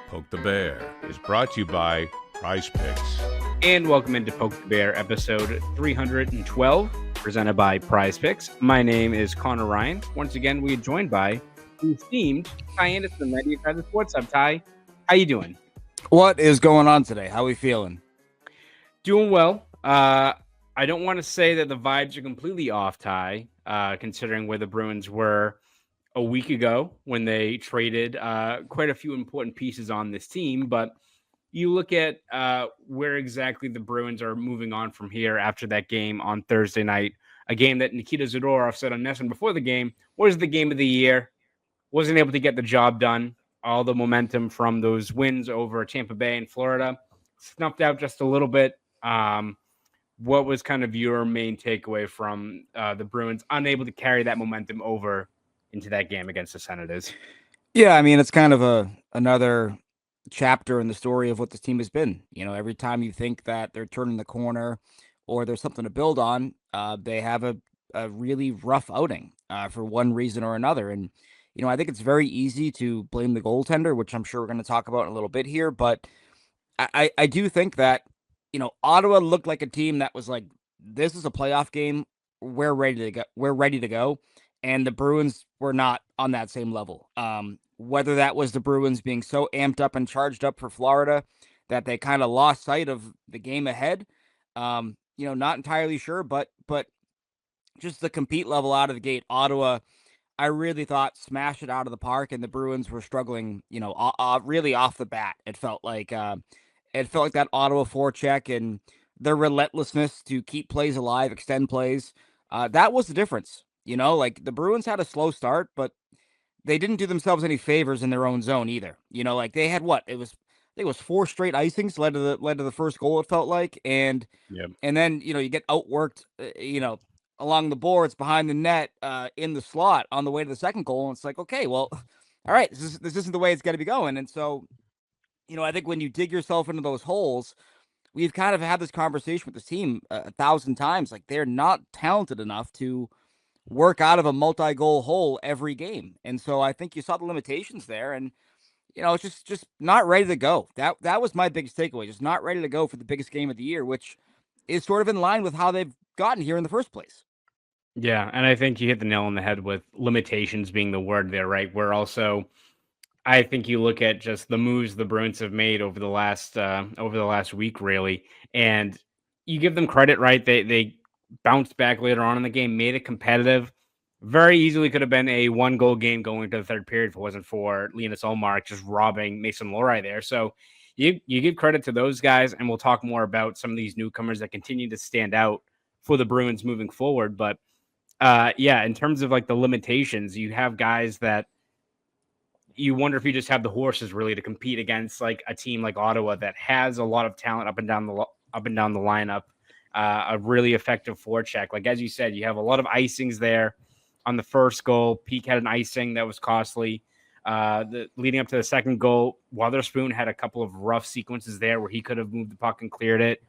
Poke the Bear is brought to you by PrizePicks. And welcome into Poke the Bear, episode 312, presented by PrizePicks. My name is Conor Ryan. Once again, we are joined by the esteemed Ty Anderson, Ready to the Sports Hub. Ty, how you doing? What is going on today? How are we feeling? Doing well. I don't want to say that the vibes are completely off, Ty, considering where the Bruins were a week ago when they traded quite a few important pieces on this team. But you look at where exactly the Bruins are moving on from here after that game on Thursday night, a game that Nikita Zadorov said on Nesson before the game was the game of the year, wasn't able to get the job done. All the momentum from those wins over Tampa Bay and Florida snuffed out just a little bit. What was kind of your main takeaway from the Bruins unable to carry that momentum over into that game against the Senators? Yeah, I mean, it's kind of another chapter in the story of what this team has been. You know, every time you think that they're turning the corner or there's something to build on, they have a really rough outing for one reason or another. And, you know, I think it's very easy to blame the goaltender, which I'm sure we're going to talk about in a little bit here. But I do think that, you know, Ottawa looked like a team that was like, this is a playoff game. We're ready to go. We're ready to go. And the Bruins were not on that same level. Whether that was the Bruins being so amped up and charged up for Florida that they kind of lost sight of the game ahead, you know, not entirely sure, but just the compete level out of the gate, Ottawa, I really thought smashed it out of the park, and the Bruins were struggling, you know, really off the bat. It felt like that Ottawa forecheck and their relentlessness to keep plays alive, extend plays. That was the difference. You know, like the Bruins had a slow start, but they didn't do themselves any favors in their own zone either. You know, like they had I think it was 4 straight icings led to the first goal. It felt like, and then you know you get outworked, you know, along the boards behind the net, in the slot on the way to the second goal, and it's like, okay, well, all right, this isn't the way it's got to be going. And so, you know, I think when you dig yourself into those holes, we've kind of had this conversation with this team 1,000 times. Like they're not talented enough to work out of a multi-goal hole every game. And so I think you saw the limitations there, and you know, it's just not ready to go. That was my biggest takeaway, just not ready to go for the biggest game of the year, which is sort of in line with how they've gotten here in the first place. Yeah, and I think you hit the nail on the head with limitations being the word there, right? Where also I think you look at just the moves the Bruins have made over the last week, really, and you give them credit, right? They bounced back later on in the game, made it competitive. Very easily could have been a 1-goal game going into the third period if it wasn't for Linus Ullmark just robbing Mason Lohrei there. So you give credit to those guys, and we'll talk more about some of these newcomers that continue to stand out for the Bruins moving forward. But yeah, in terms of like the limitations, you have guys that you wonder if you just have the horses really to compete against like a team like Ottawa that has a lot of talent up and down the lineup, a really effective forecheck. Like as you said, you have a lot of icings there on the first goal. Peake had an icing that was costly. Leading up to the second goal, Wotherspoon had a couple of rough sequences there where he could have moved the puck and cleared it.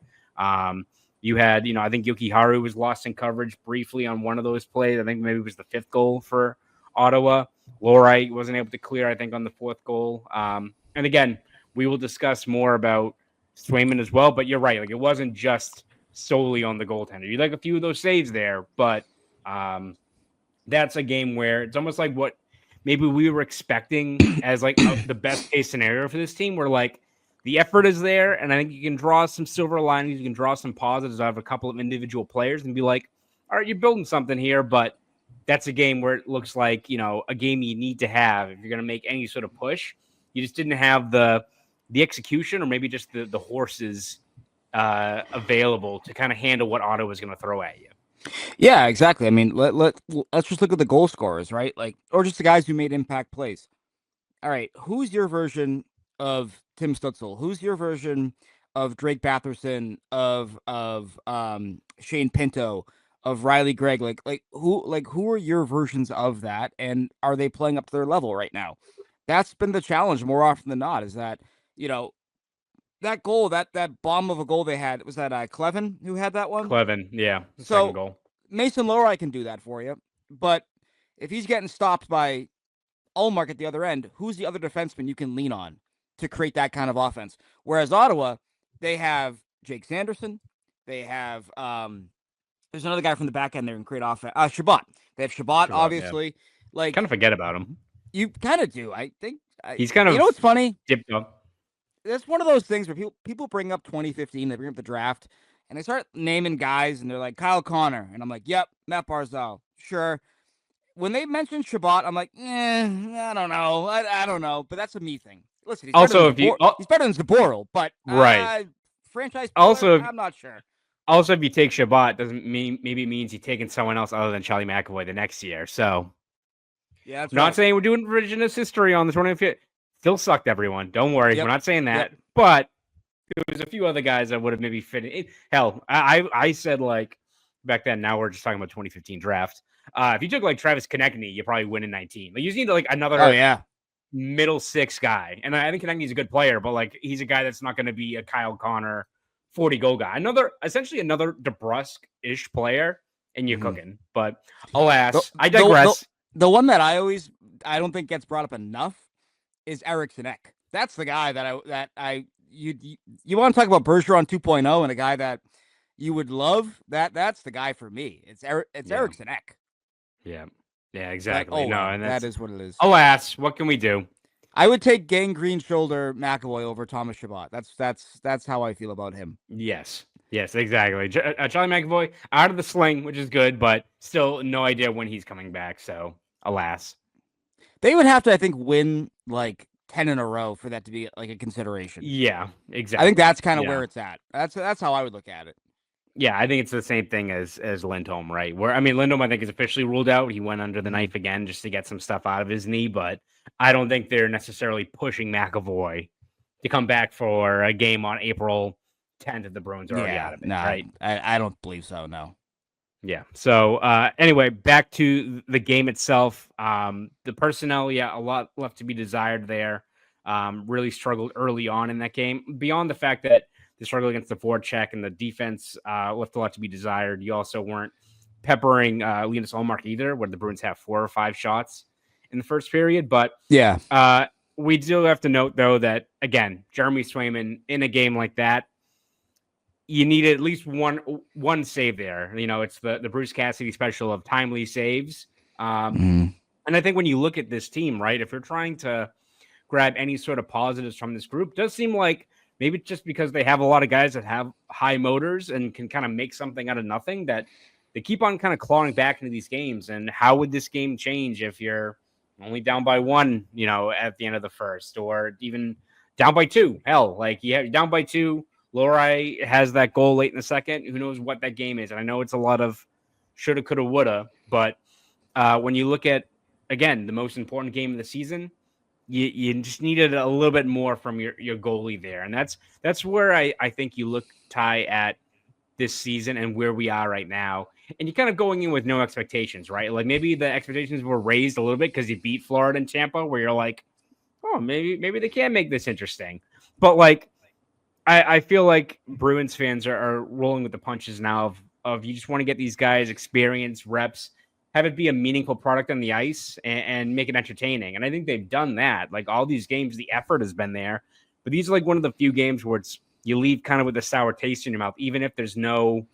You had, you know, I think Yuki Haru was lost in coverage briefly on one of those plays. I think maybe it was the 5th goal for Ottawa. Lohrei wasn't able to clear, I think, on the 4th goal. And again, we will discuss more about Swayman as well. But you're right. Like it wasn't just solely on the goaltender. You like a few of those saves there, but that's a game where it's almost like what maybe we were expecting as like the best case scenario for this team, where like the effort is there, and I think you can draw some silver linings, you can draw some positives out of a couple of individual players and be like, all right, you're building something here, but that's a game where it looks like, you know, a game you need to have if you're going to make any sort of push. You just didn't have the execution, or maybe just the horses available to kind of handle what Ottawa is going to throw at you. Yeah, exactly. I mean, let's just look at the goal scorers, right? Like, or just the guys who made impact plays. All right, who's your version of Tim Stutzel? Who's your version of Drake Batherson, of Shane Pinto, of Riley Gregg? Like who are your versions of that, and are they playing up to their level right now? That's been the challenge more often than not, is that, you know, that goal, that bomb of a goal they had, was that Clevin who had that one? Clevin, yeah. So second goal. Mason Lohrei can do that for you, but if he's getting stopped by Ullmark at the other end, who's the other defenseman you can lean on to create that kind of offense. Whereas Ottawa, they have Jake Sanderson. They have there's another guy from the back end there in great offense. Shabbat. They have Shabbat, obviously. Yeah. Like, kind of forget about him. You kind of do. I think he's kind of. You know what's funny? Dipped up. It's one of those things where people bring up 2015. They bring up the draft, and they start naming guys, and they're like Kyle Connor, and I'm like, yep, Matt Barzal, sure. When they mention Shabbat, I'm like, I don't know, I don't know, but that's a me thing. Listen, he's also he's better than Zaboral, but right, franchise player, also, I'm not sure. Also, if you take Shabbat, doesn't mean maybe it means you're taking someone else other than Charlie McAvoy the next year. So, yeah, that's not saying we're doing revisionist history on this one. Still sucked, everyone. Don't worry, we're not saying that. But there was a few other guys that would have maybe fit in. Hell, I said like back then. Now we're just talking about 2015 draft. If you took like Travis Konechny, you probably win in 19. Like you just need like another middle six guy. And I think Konechny's a good player, but like he's a guy that's not going to be a Kyle Connor 40 goal guy. Essentially another DeBrusque-ish player, and you're cooking. But alas, I digress. The one that I don't think gets brought up enough is Eriksson Ek. That's the guy you want to talk about Bergeron 2.0 and a guy that you would love. That's the guy for me. It's Eriksson Ek. Yeah, exactly. And that is what it is. Alas, what can we do? I would take gangrene shoulder McAvoy over Thomas Chabot. That's how I feel about him. Yes, exactly. Charlie McAvoy out of the sling, which is good, but still no idea when he's coming back. So, alas, they would have to, I think, win like 10 in a row for that to be like a consideration. Yeah, exactly. I think that's kind of where it's at. That's how I would look at it. Yeah, I think it's the same thing as Lindholm, right? Lindholm, I think, is officially ruled out. He went under the knife again just to get some stuff out of his knee, but I don't think they're necessarily pushing McAvoy to come back for a game on April 10th if the Bruins are already out of it, right? I don't believe so, no. Yeah. So anyway, back to the game itself. The personnel, a lot left to be desired there. Really struggled early on in that game. Beyond the fact that the struggle against the forecheck and the defense left a lot to be desired. You also weren't peppering Linus Ullmark either, where the Bruins have 4 or 5 shots in the first period. But we do have to note, though, that, again, Jeremy Swayman in a game like that, you need at least one save there. It's the Bruce Cassidy special of timely saves. And I think when you look at this team, right, if you're trying to grab any sort of positives from this group, it does seem like maybe just because they have a lot of guys that have high motors and can kind of make something out of nothing, that they keep on kind of clawing back into these games. And how would this game change if you're only down by 1, at the end of the first, or even down by 2? Hell, like you're down by 2. Lohrei has that goal late in the second. Who knows what that game is? And I know it's a lot of shoulda, coulda, woulda, but when you look at, again, the most important game of the season, you just needed a little bit more from your goalie there. And that's where I think you look, Ty, at this season and where we are right now. And you're kind of going in with no expectations, right? Like maybe the expectations were raised a little bit because you beat Florida and Tampa, where you're like, oh, maybe they can make this interesting. But like, I feel like Bruins fans are rolling with the punches now of you just want to get these guys experience, reps, have it be a meaningful product on the ice and make it entertaining. And I think they've done that. Like all these games, the effort has been there. But these are like one of the few games where you leave kind of with a sour taste in your mouth, even if there's no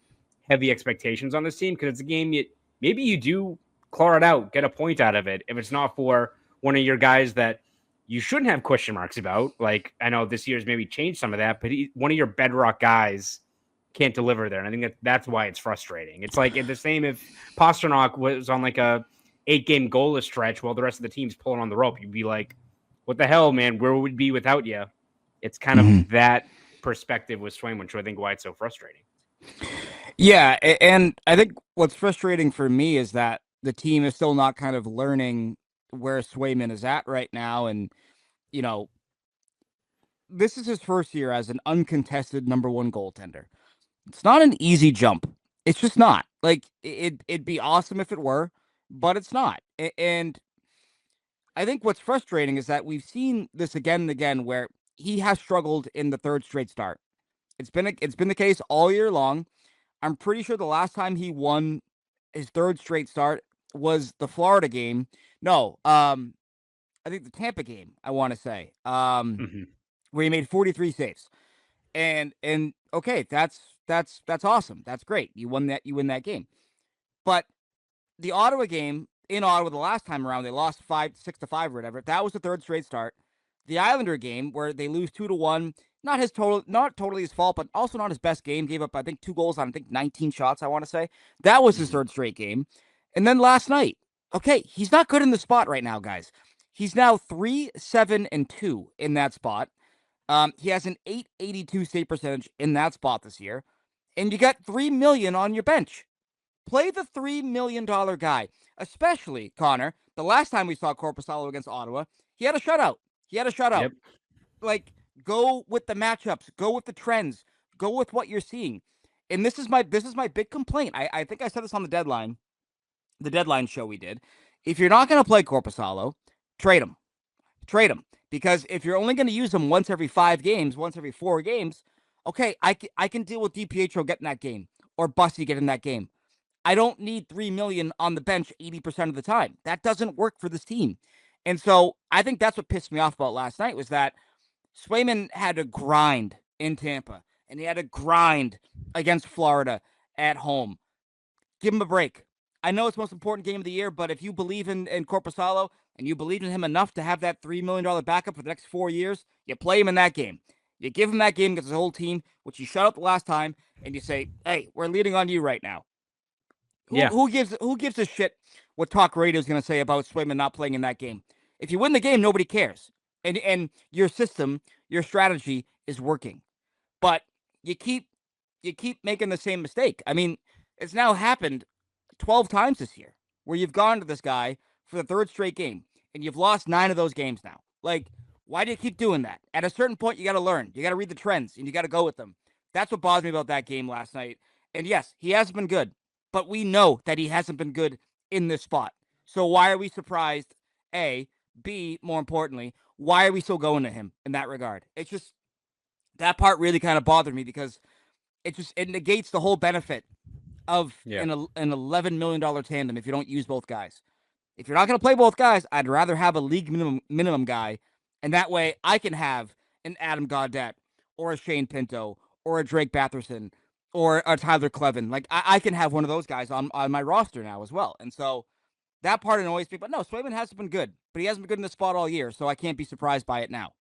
heavy expectations on this team, because it's a game maybe you do claw it out, get a point out of it, if it's not for one of your guys that you shouldn't have question marks about. Like, I know this year's maybe changed some of that, but one of your bedrock guys can't deliver there. And I think that's why it's frustrating. It's like the same if Pastrnak was on like a 8-game goalless stretch while the rest of the team's pulling on the rope. You'd be like, what the hell, man? Where would we be without you? It's kind of that perspective with Swayman, which I think why it's so frustrating. Yeah, and I think what's frustrating for me is that the team is still not kind of learning where Swayman is at right now. And, this is his first year as an uncontested number 1 goaltender. It's not an easy jump. It's just not. Like, it'd be awesome if it were, but it's not. And I think what's frustrating is that we've seen this again and again where he has struggled in the 3rd straight start. It's been the case all year long. I'm pretty sure the last time he won his 3rd straight start was the Florida game. No, I think the Tampa game, I want to say. where he made 43 saves. And okay, that's awesome. That's great. You win that game. But the Ottawa game in Ottawa the last time around, they lost 6-5 or whatever. That was the third straight start. The Islander game where they lose 2-1, not totally his fault, but also not his best game. Gave up, I think, 2 goals on 19 shots, I want to say. That was his third straight game. And then last night, okay, he's not good in the spot right now, guys. He's now 3-7-2 in that spot. He has an .882 save percentage in that spot this year, and you got $3 million on your bench. Play the $3 million guy, especially Connor. The last time we saw Korpisalo against Ottawa, he had a shutout. Yep. Like, go with the matchups, go with the trends, go with what you're seeing. And this is my big complaint. I think I said this on the deadline show we did. If you're not going to play Korpisalo, trade him. Because if you're only going to use him once every 5 games, once every 4 games, okay, I can deal with DiPietro getting that game or Bussy getting that game. I don't need $3 million on the bench 80% of the time. That doesn't work for this team. And so I think that's what pissed me off about last night was that Swayman had to grind in Tampa, and he had to grind against Florida at home. Give him a break. I know it's the most important game of the year, but if you believe in Korpisalo and you believe in him enough to have that $3 million backup for the next 4 years, you play him in that game. You give him that game against the whole team, which you shut out the last time, and you say, hey, we're leading on you right now. Who gives a shit what talk radio is going to say about Swayman not playing in that game? If you win the game, nobody cares. And your system, your strategy is working. But you keep making the same mistake. I mean, it's now happened 12 times this year where you've gone to this guy for the third straight game and you've lost 9 of those games now. Like, why do you keep doing that? At a certain point, you got to learn. You got to read the trends and you got to go with them. That's what bothers me about that game last night. And yes, he hasn't been good, but we know that he hasn't been good in this spot. So why are we surprised? A, B, more importantly, why are we still going to him in that regard? It's just, that part really kind of bothered me because it negates the whole benefit of an $11 million tandem if you don't use both guys. If you're not going to play both guys, I'd rather have a league minimum guy, and that way I can have an Adam Gaudette or a Shane Pinto or a Drake Batherson or a Tyler Clevin. Like, I can have one of those guys on my roster now as well. And so that part annoys me. But no, Swayman hasn't been good, but he hasn't been good in the spot all year, so I can't be surprised by it now.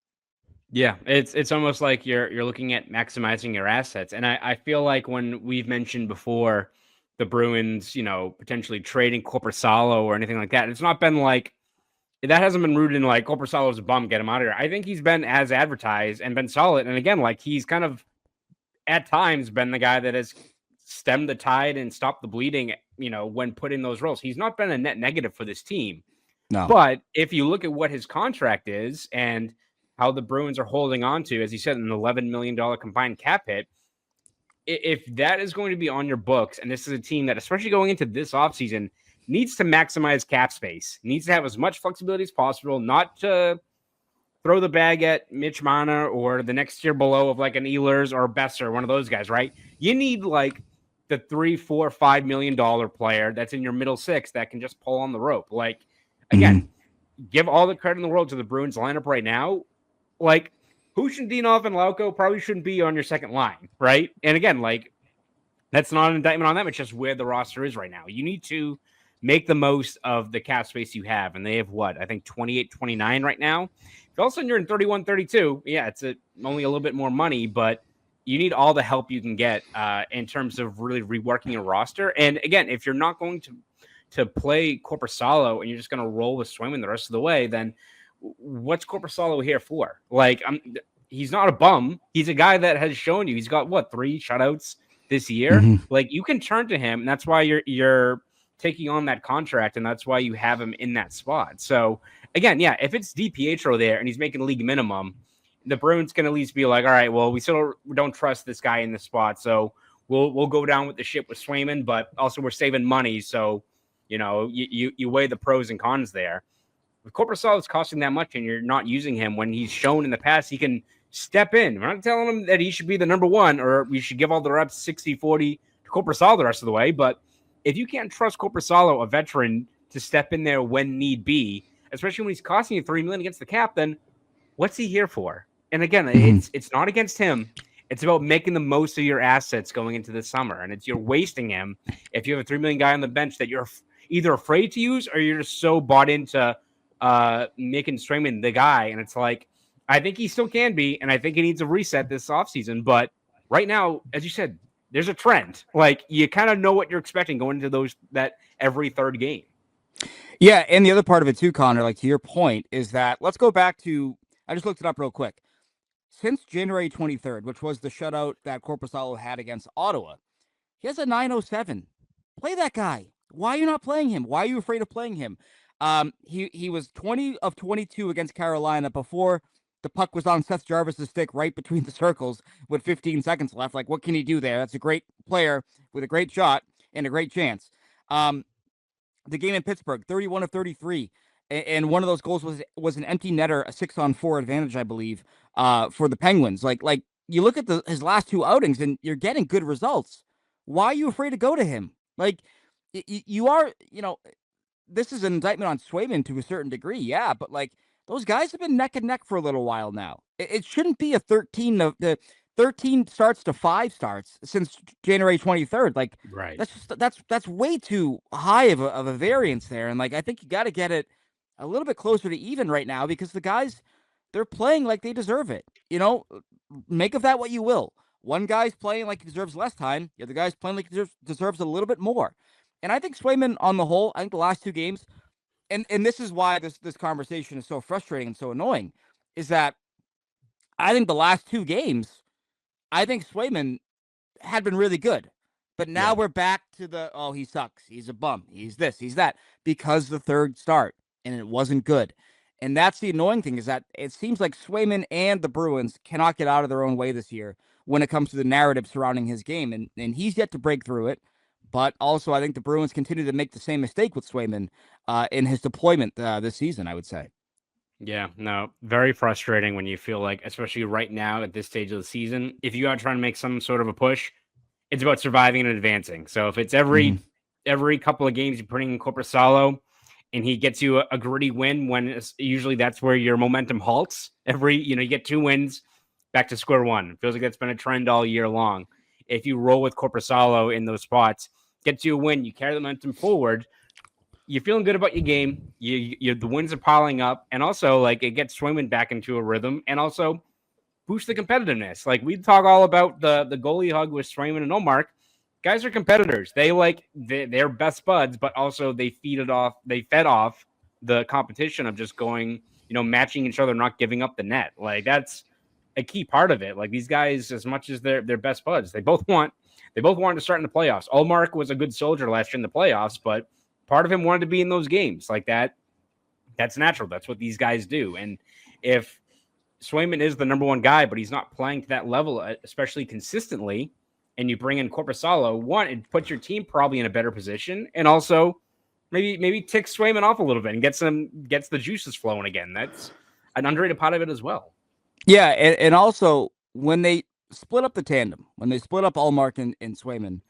Yeah, it's almost like you're looking at maximizing your assets. And I feel like when we've mentioned before the Bruins, potentially trading Korpisalo or anything like that, it's not been like, that hasn't been rooted in like Korpisalo's a bum, get him out of here. I think he's been as advertised and been solid. And again, like he's kind of at times been the guy that has stemmed the tide and stopped the bleeding, when put in those roles. He's not been a net negative for this team. No. But if you look at what his contract is and how the Bruins are holding on to, as you said, an $11 million combined cap hit, if that is going to be on your books, and this is a team that, especially going into this offseason, needs to maximize cap space, needs to have as much flexibility as possible, not to throw the bag at Mitch Marner or the next tier below of like an Ehlers or a Besser, one of those guys, right? You need like the $3, $4, $5 million player that's in your middle six that can just pull on the rope. Like, again, give all the credit in the world to the Bruins lineup right now. Like, Khusnutdinov and Lauko probably shouldn't be on your second line, right? And again, like, that's not an indictment on them. It's just where the roster is right now. You need to make the most of the cap space you have. And they have what? I think 28, 29 right now. If all of a sudden you're in 31, 32, yeah, it's only a little bit more money, but you need all the help you can get in terms of really reworking your roster. And again, if you're not going to play Korpisalo and you're just going to roll with Swayman the rest of the way, then what's Korpisalo here for? Like, he's not a bum. He's a guy that has shown you he's got 3 shutouts this year. Like, you can turn to him, and that's why you're taking on that contract, and that's why you have him in that spot. So again, yeah, if it's DiPietro there and he's making league minimum, the Bruins can at least be like, all right, well, we still don't trust this guy in the spot, so we'll go down with the ship with Swayman, but also we're saving money, so you weigh the pros and cons there. If Korpisalo is costing that much and you're not using him when he's shown in the past he can step in. We're not telling him that he should be the number one or we should give all the reps 60-40 to Korpisalo the rest of the way. But if you can't trust Korpisalo, a veteran, to step in there when need be, especially when he's costing you $3 million against the cap, then what's he here for? And again, it's not against him. It's about making the most of your assets going into the summer, and you're wasting him if you have a $3 million guy on the bench that you're either afraid to use or you're just so bought into making Swayman the guy. And it's like, I think he still can be, and I think he needs a reset this offseason. But right now, as you said, there's a trend. Like, you kind of know what you're expecting going into that every third game. Yeah, and the other part of it too, Connor, like to your point, is that let's go back to, I just looked it up real quick. Since January 23rd, which was the shutout that Korpisalo had against Ottawa, he has a 907. Play that guy. Why are you not playing him? Why are you afraid of playing him? He was 20 of 22 against Carolina before the puck was on Seth Jarvis's stick right between the circles with 15 seconds left. Like, what can he do there? That's a great player with a great shot and a great chance. The game in Pittsburgh, 31 of 33. And one of those goals was an empty netter, a 6-on-4 advantage, I believe, for the Penguins. Like you look at his last two outings and you're getting good results. Why are you afraid to go to him? Like you are, this is an indictment on Swayman to a certain degree. Yeah. But like those guys have been neck and neck for a little while now. It shouldn't be a 13 starts to 5 starts since January 23rd. Like, right. That's way too high of a variance there. And like, I think you got to get it a little bit closer to even right now because the guys, they're playing like they deserve it. Make of that what you will. One guy's playing like he deserves less time. The other guy's playing like he deserves a little bit more. And I think Swayman on the whole, I think the last 2 games, and this is why this conversation is so frustrating and so annoying, is that I think the last 2 games, I think Swayman had been really good. But now we're back to he sucks. He's a bum. He's this, he's that. Because the third start, and it wasn't good. And that's the annoying thing, is that it seems like Swayman and the Bruins cannot get out of their own way this year when it comes to the narrative surrounding his game. And he's yet to break through it. But also, I think the Bruins continue to make the same mistake with Swayman in his deployment this season, I would say. Yeah, no, very frustrating when you feel like, especially right now at this stage of the season, if you are trying to make some sort of a push, it's about surviving and advancing. So if it's every couple of games you're putting in Korpisalo and he gets you a gritty win, when usually that's where your momentum halts. You get 2 wins, back to square one. It feels like that's been a trend all year long. If you roll with Korpisalo in those spots, gets you a win, you carry the momentum forward, you're feeling good about your game. The wins are piling up, and also like it gets Swayman back into a rhythm, and also boost the competitiveness. Like we talk all about the goalie hug with Swayman and Ullmark. Guys are competitors. They're best buds, but also they fed off the competition of just going, matching each other, not giving up the net. Like that's a key part of it. Like these guys, as much as they're best buds, they both wanted to start in the playoffs. Ullmark was a good soldier last year in the playoffs, but part of him wanted to be in those games like that. That's natural. That's what these guys do. And if Swayman is the number one guy, but he's not playing to that level, especially consistently, and you bring in Korpisalo, one, it puts your team probably in a better position, and also maybe ticks Swayman off a little bit and gets the juices flowing again. That's an underrated part of it as well. Yeah, and also when they split up the tandem, when they split up Ullmark and Swayman,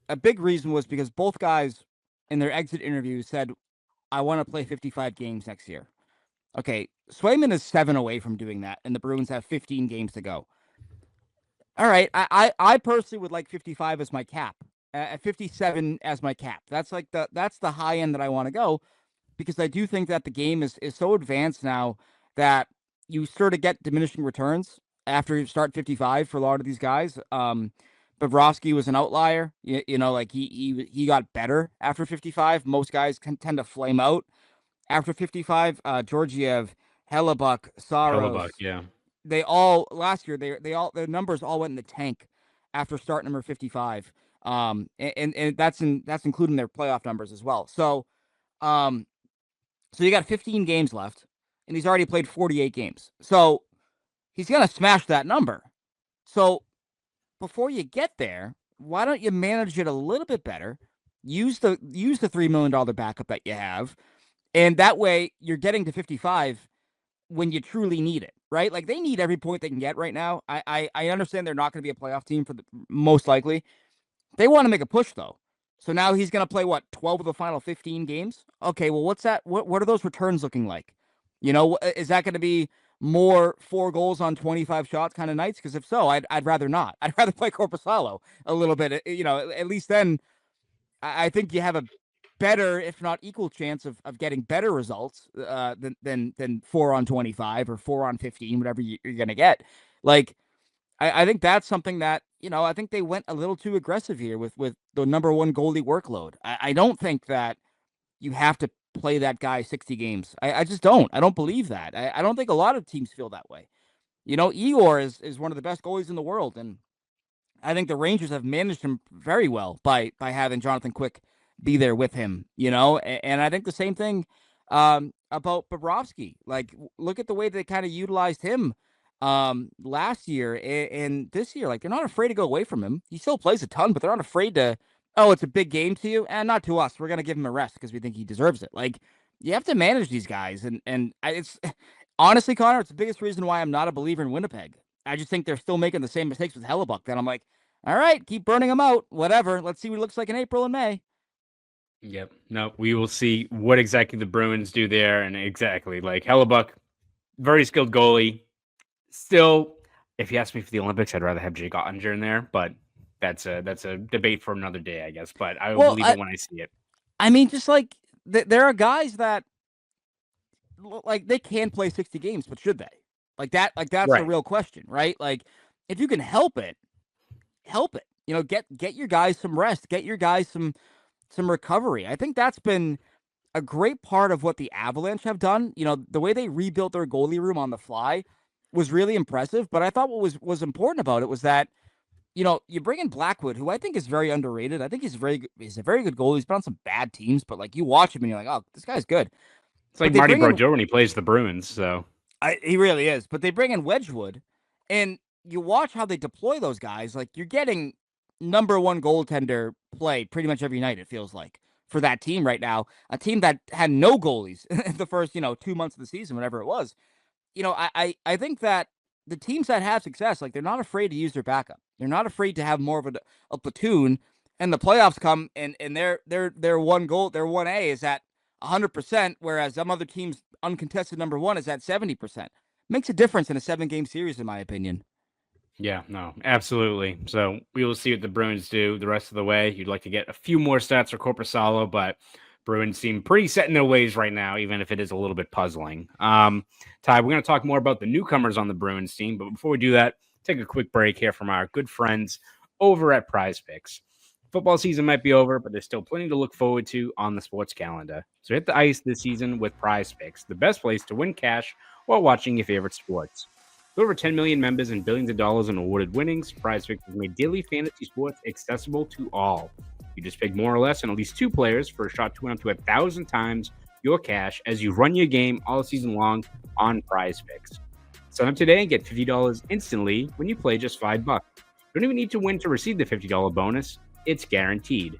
a big reason was because both guys in their exit interviews said, I want to play 55 games next year. Okay, Swayman is 7 away from doing that, and the Bruins have 15 games to go. All right, I personally would like 55 as my cap, 57 as my cap. That's the high end that I want to go, because I do think that the game is so advanced now that you sort of get diminishing returns after you start 55 for a lot of these guys. Bobrovsky was an outlier. Like he got better after 55. Most guys tend to flame out after 55. Georgiev, Hellebuck, Saros. Yeah. They all last year. Their numbers all went in the tank after start number 55. And that's including their playoff numbers as well. So you got 15 games left, and he's already played 48 games. So he's gonna smash that number. So before you get there, why don't you manage it a little bit better? Use the $3 million backup that you have, and that way you're getting to 55 when you truly need it, right? Like they need every point they can get right now. I understand they're not going to be a playoff team for the most likely. They want to make a push though. So now he's going to play 12 of the final 15 games. Okay, well, what's that? What are those returns looking like? Is that going to be more 4 goals on 25 shots kind of nights? Because if so, I'd rather not. I'd rather play Korpisalo a little bit. At least then I think you have a better, if not equal, chance of getting better results than 4 on 25 or 4 on 15, whatever you're going to get. Like, I think that's something that, I think they went a little too aggressive here with the number one goalie workload. I don't think that you have to play that guy 60 games. I just don't. I don't believe that. I don't think a lot of teams feel that way. Igor is one of the best goalies in the world, and I think the Rangers have managed him very well by having Jonathan Quick be there with him, and I think the same thing about Bobrovsky. Like, look at the way they kind of utilized him last year and this year. Like, they're not afraid to go away from him. He still plays a ton, but they're not afraid to, it's a big game to you, and not to us. We're gonna give him a rest because we think he deserves it. Like, you have to manage these guys, and it's honestly, Connor, it's the biggest reason why I'm not a believer in Winnipeg. I just think they're still making the same mistakes with Hellebuck. That I'm like, all right, keep burning them out. Whatever. Let's see what it looks like in April and May. Yep. No, we will see what exactly the Bruins do there, and exactly like Hellebuck, very skilled goalie. Still, if you ask me for the Olympics, I'd rather have Jake Ottinger in there, but that's a debate for another day, I guess. But I will believe it when I see it. I mean, just like there are guys that like they can play 60 games, but should they? That's right. The real question, right? Like, if you can help it. Get your guys some rest, get your guys some recovery. I think that's been a great part of what the Avalanche have done. The way they rebuilt their goalie room on the fly was really impressive. But I thought what was important about it was that, you bring in Blackwood, who I think is very underrated. I think he's a very good goalie. He's been on some bad teams, but like, you watch him and you're like, oh, this guy's good. It's like Marty Brodeur when he plays the Bruins. So he really is. But they bring in Wedgwood, and you watch how they deploy those guys. Like, you're getting number one goaltender play pretty much every night, it feels like, for that team right now. A team that had no goalies the first, 2 months of the season, whatever it was. I think that the teams that have success, like, they're not afraid to use their backup. They're not afraid to have more of a platoon, and the playoffs come, and their 1A is at 100%, whereas some other teams' uncontested number one is at 70%. Makes a difference in a 7-game series, in my opinion. Yeah, no, absolutely. So we will see what the Bruins do the rest of the way. You'd like to get a few more stats for Korpisalo, but Bruins seem pretty set in their ways right now, even if it is a little bit puzzling. Ty, we're going to talk more about the newcomers on the Bruins team, but before we do that, take a quick break here from our good friends over at PrizePicks. Football season might be over, but there's still plenty to look forward to on the sports calendar. So hit the ice this season with PrizePicks, the best place to win cash while watching your favorite sports. With over 10 million members and billions of dollars in awarded winnings, PrizePicks has made daily fantasy sports accessible to all. You just pick more or less and at least 2 players for a shot to win up to 1,000 times your cash as you run your game all season long on PrizePicks. Sign up today and get $50 instantly when you play just $5. You don't even need to win to receive the $50 bonus. It's guaranteed.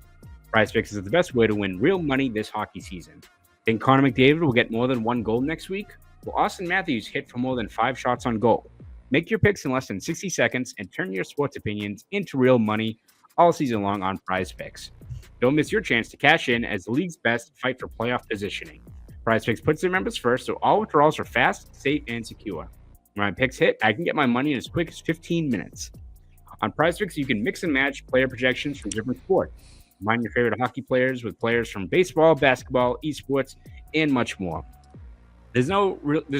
PrizePicks is the best way to win real money this hockey season. Think Connor McDavid will get more than 1 goal next week? Will Austin Matthews hit for more than 5 shots on goal? Make your picks in less than 60 seconds and turn your sports opinions into real money all season long on PrizePicks. Don't miss your chance to cash in as the league's best fight for playoff positioning. PrizePicks puts their members first, so all withdrawals are fast, safe, and secure. When my picks hit, I can get my money in as quick as 15 minutes. On PrizePicks, you can mix and match player projections from different sports. Combine your favorite hockey players with players from baseball, basketball, esports, and much more. There's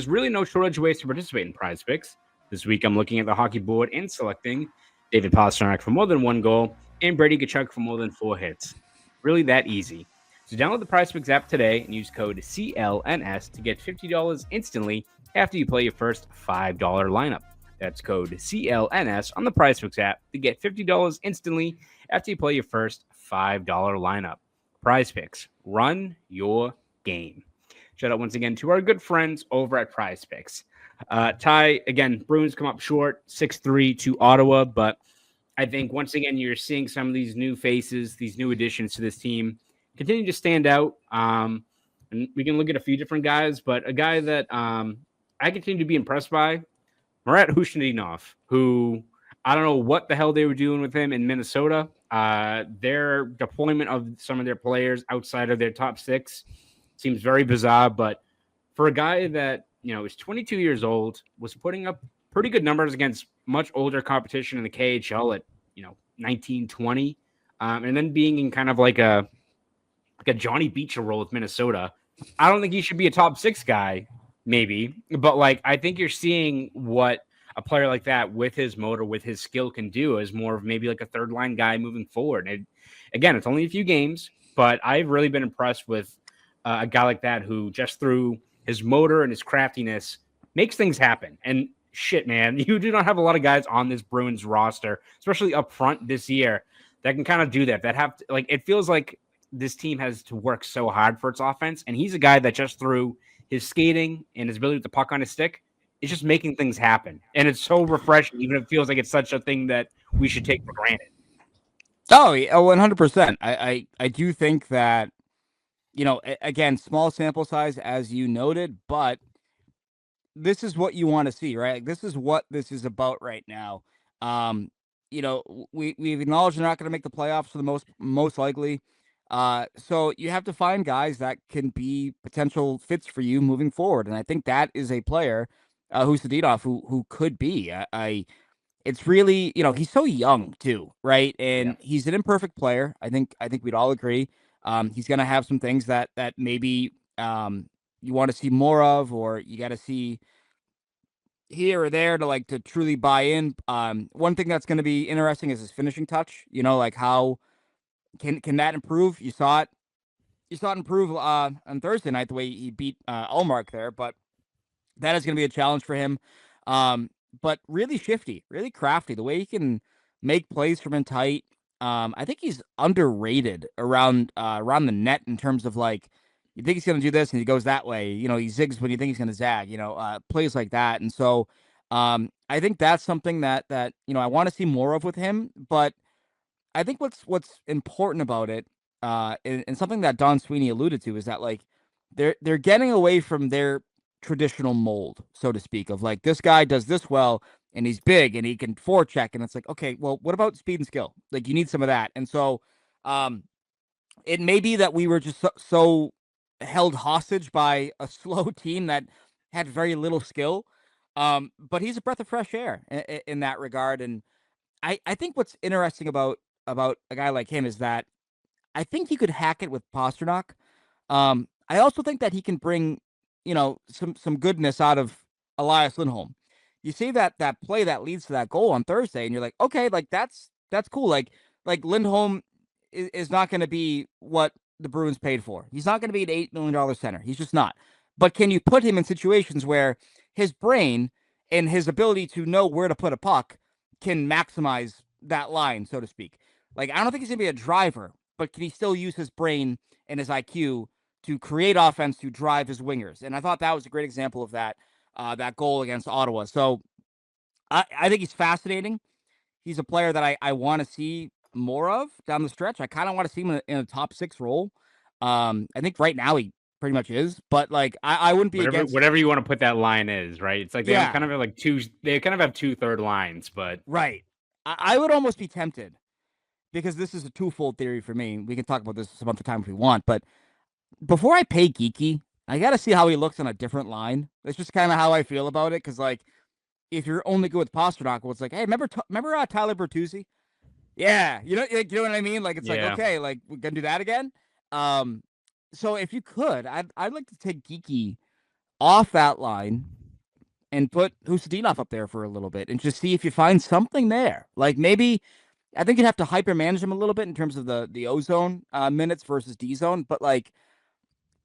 really no shortage of ways to participate in PrizePicks. This week, I'm looking at the hockey board and selecting David Pastrnak for more than 1 goal and Brady Tkachuk for more than 4 hits. Really that easy. So download the PrizePicks app today and use code CLNS to get $50 instantly after you play your first $5 lineup. That's code CLNS on the PrizePicks app to get $50 instantly after you play your first $5 lineup. PrizePicks, run your game. Shout out once again to our good friends over at PrizePicks. Ty, again, Bruins come up short, 6-3 to Ottawa, but I think once again you're seeing some of these new faces, these new additions to this team continue to stand out. And we can look at a few different guys, but a guy that I continue to be impressed by, Marat Khusnutdinov, who I don't know what the hell they were doing with him in Minnesota. Their deployment of some of their players outside of their top 6 seems very bizarre, but for a guy that is 22 years old, was putting up pretty good numbers against much older competition in the KHL at 19, 20, and then being in kind of like a Johnny Beecher role with Minnesota. I don't think he should be a top 6 guy, maybe, but like I think you're seeing what a player like that with his motor, with his skill can do as more of maybe like a third line guy moving forward. And again, it's only a few games, but I've really been impressed with a guy like that who just through his motor and his craftiness makes things happen. And shit, man, you do not have a lot of guys on this Bruins roster, especially up front this year, that can kind of do that. That have to, like, it feels like this team has to work so hard for its offense. And he's a guy that just through his skating and his ability with the puck on his stick is just making things happen. And it's so refreshing, even if it feels like it's such a thing that we should take for granted. Oh, 100%. I do think that, again, small sample size, as you noted, but this is what you want to see, right? Like, this is what this is about right now. We've acknowledged they're not going to make the playoffs for the most likely. So you have to find guys that can be potential fits for you moving forward. And I think that is a player, Khusnutdinov, who could be. It's really, he's so young too, right? And he's an imperfect player. I think we'd all agree. He's going to have some things that maybe you want to see more of, or you got to see here or there to truly buy in. One thing that's going to be interesting is his finishing touch. Like how can that improve? You saw it improve on Thursday night, the way he beat Allmark there, but that is going to be a challenge for him. But really shifty, really crafty, the way he can make plays from in tight. I think he's underrated around the net in terms of like, you think he's going to do this and he goes that way. He zigs when you think he's going to zag, plays like that. And so I think that's something that I want to see more of with him. But I think what's important about it, and something that Don Sweeney alluded to, is that like they're getting away from their traditional mold, so to speak, of like, this guy does this well and he's big and he can forecheck, and it's like, okay, well, what about speed and skill? Like, you need some of that. And so it may be that we were just so held hostage by a slow team that had very little skill, but he's a breath of fresh air in that regard. And I think what's interesting about a guy like him is that I think he could hack it with Pastrnak. I also think that he can bring some goodness out of Elias Lindholm. You see that play that leads to that goal on Thursday, and you're like, okay, like that's cool. Like Lindholm is not going to be what the Bruins paid for. He's not going to be an $8 million center. He's just not. But can you put him in situations where his brain and his ability to know where to put a puck can maximize that line, so to speak? Like, I don't think he's going to be a driver, but can he still use his brain and his IQ to create offense, to drive his wingers? And I thought that was a great example of that goal against Ottawa. So I think he's fascinating. He's a player that I want to see more of down the stretch. I kind of want to see him in a top 6 role. I think right now he pretty much is, but like I wouldn't be against whatever you want to put that line is, right? It's like they kind of have like they kind of have 2 third lines, but right. I would almost be tempted, because this is a twofold theory for me. We can talk about this some other time if we want, but before I pay Geeky, I got to see how he looks on a different line. That's just kind of how I feel about it. Because like, if you're only good with Pastrnak, well, it's like, hey, remember Tyler Bertuzzi? Yeah, you know what I mean. Like, it's like, okay, like, we're gonna do that again. So if you could, I'd like to take Geeky off that line and put Khusnutdinov up there for a little bit and just see if you find something there. Like, maybe I think you'd have to hyper manage him a little bit in terms of the O zone minutes versus D zone, but like,